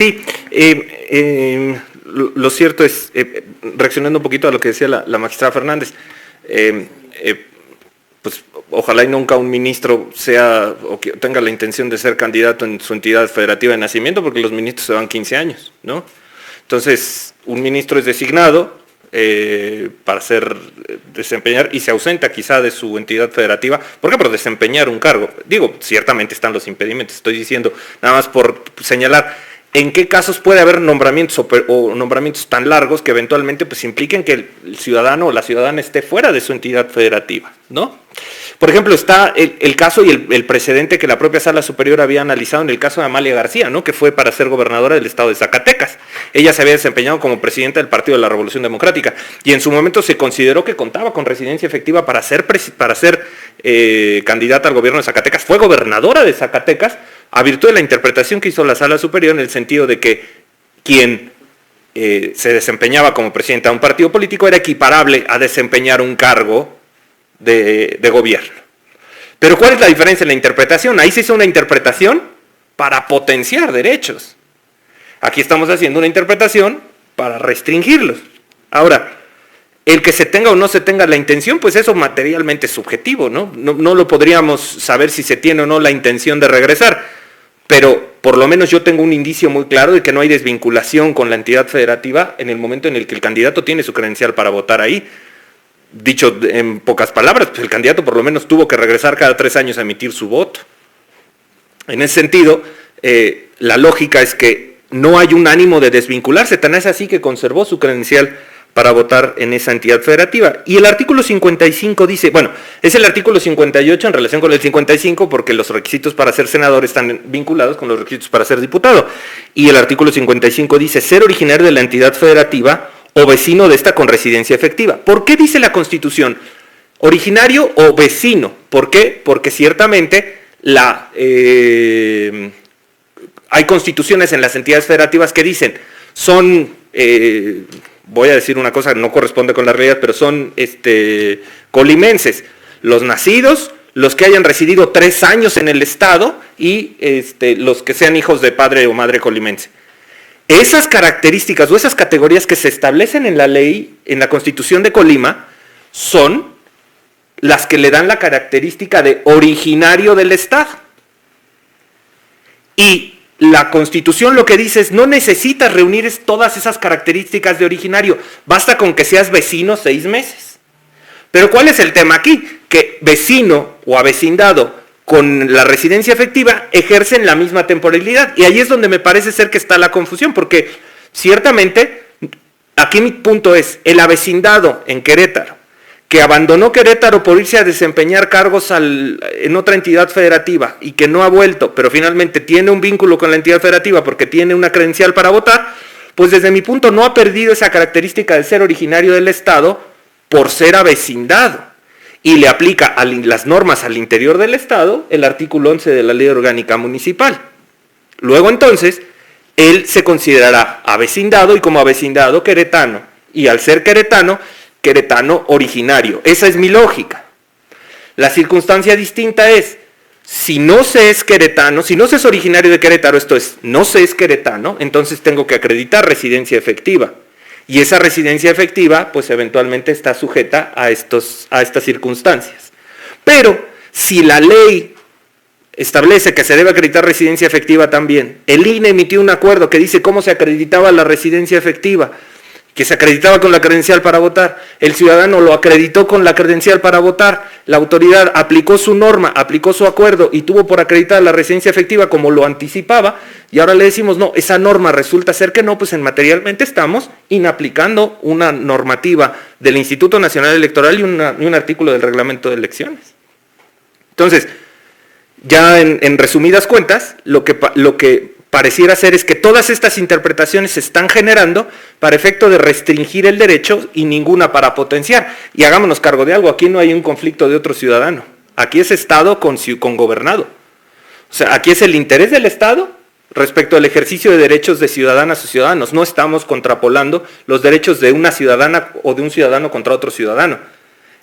Sí, lo cierto es, reaccionando un poquito a lo que decía la magistrada Fernández, pues ojalá y nunca un ministro sea o que tenga la intención de ser candidato en su entidad federativa de nacimiento, porque los ministros se van 15 años, ¿no? Entonces, un ministro es designado para desempeñar y se ausenta quizá de su entidad federativa. ¿Por qué? Por desempeñar un cargo. Digo, ciertamente están los impedimentos, estoy diciendo nada más por señalar en qué casos puede haber nombramientos o nombramientos tan largos que eventualmente pues impliquen que el ciudadano o la ciudadana esté fuera de su entidad federativa, ¿no? Por ejemplo, está el caso y el precedente que la propia Sala Superior había analizado en el caso de Amalia García, ¿no? Que fue para ser gobernadora del estado de Zacatecas. Ella se había desempeñado como presidenta del Partido de la Revolución Democrática y en su momento se consideró que contaba con residencia efectiva para ser candidata al gobierno de Zacatecas. Fue gobernadora de Zacatecas a virtud de la interpretación que hizo la Sala Superior, en el sentido de que quien se desempeñaba como presidenta de un partido político era equiparable a desempeñar un cargo de gobierno. Pero ¿cuál es la diferencia en la interpretación? Ahí se hizo una interpretación para potenciar derechos. Aquí estamos haciendo una interpretación para restringirlos. Ahora, el que se tenga o no se tenga la intención, pues eso materialmente es subjetivo, ¿no? No lo podríamos saber si se tiene o no la intención de regresar. Pero por lo menos yo tengo un indicio muy claro de que no hay desvinculación con la entidad federativa en el momento en el que el candidato tiene su credencial para votar ahí. Dicho en pocas palabras, pues el candidato por lo menos tuvo que regresar cada 3 años a emitir su voto. En ese sentido, la lógica es que no hay un ánimo de desvincularse, tan es así que conservó su credencial para votar en esa entidad federativa. Y el artículo 55 dice, bueno, es el artículo 58 en relación con el 55 porque los requisitos para ser senador están vinculados con los requisitos para ser diputado. Y el artículo 55 dice, ser originario de la entidad federativa o vecino de esta con residencia efectiva. ¿Por qué dice la Constitución originario o vecino? ¿Por qué? Porque ciertamente hay constituciones en las entidades federativas que dicen, son... voy a decir una cosa que no corresponde con la realidad, pero son colimenses, los nacidos, los que hayan residido 3 años en el estado y los que sean hijos de padre o madre colimense. Esas características o esas categorías que se establecen en la ley, en la Constitución de Colima, son las que le dan la característica de originario del estado. Y la Constitución lo que dice es, no necesitas reunir todas esas características de originario, basta con que seas vecino 6 meses. Pero ¿cuál es el tema aquí? Que vecino o avecindado con la residencia efectiva ejercen la misma temporalidad. Y ahí es donde me parece ser que está la confusión, porque ciertamente, aquí mi punto es, el avecindado en Querétaro, que abandonó Querétaro por irse a desempeñar cargos en otra entidad federativa y que no ha vuelto, pero finalmente tiene un vínculo con la entidad federativa porque tiene una credencial para votar, pues desde mi punto no ha perdido esa característica de ser originario del estado por ser avecindado. Y le aplica a las normas al interior del estado el artículo 11 de la Ley Orgánica Municipal. Luego entonces, él se considerará avecindado y como avecindado queretano. Y al ser queretano originario. Esa es mi lógica. La circunstancia distinta es, si no se es queretano, si no se es originario de Querétaro, esto es, no se es queretano, entonces tengo que acreditar residencia efectiva. Y esa residencia efectiva, pues eventualmente está sujeta a estas circunstancias. Pero, si la ley establece que se debe acreditar residencia efectiva también, el INE emitió un acuerdo que dice cómo se acreditaba la residencia efectiva, que se acreditaba con la credencial para votar, el ciudadano lo acreditó con la credencial para votar, la autoridad aplicó su norma, aplicó su acuerdo y tuvo por acreditar la residencia efectiva como lo anticipaba, y ahora le decimos, no, esa norma resulta ser que no, pues en materialmente estamos inaplicando una normativa del Instituto Nacional Electoral y un artículo del Reglamento de Elecciones. Entonces, ya en resumidas cuentas, lo que pareciera ser es que todas estas interpretaciones se están generando para efecto de restringir el derecho y ninguna para potenciar. Y hagámonos cargo de algo, aquí no hay un conflicto de otro ciudadano, aquí es Estado con gobernado. O sea, aquí es el interés del Estado respecto al ejercicio de derechos de ciudadanas o ciudadanos. No estamos contrapolando los derechos de una ciudadana o de un ciudadano contra otro ciudadano.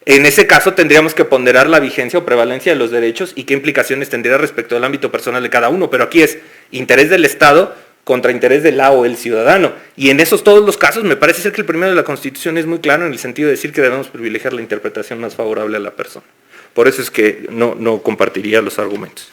En ese caso tendríamos que ponderar la vigencia o prevalencia de los derechos y qué implicaciones tendría respecto al ámbito personal de cada uno, pero aquí es interés del Estado contra interés de la o el ciudadano. Y en esos todos los casos me parece ser que el primero de la Constitución es muy claro en el sentido de decir que debemos privilegiar la interpretación más favorable a la persona. Por eso es que no compartiría los argumentos.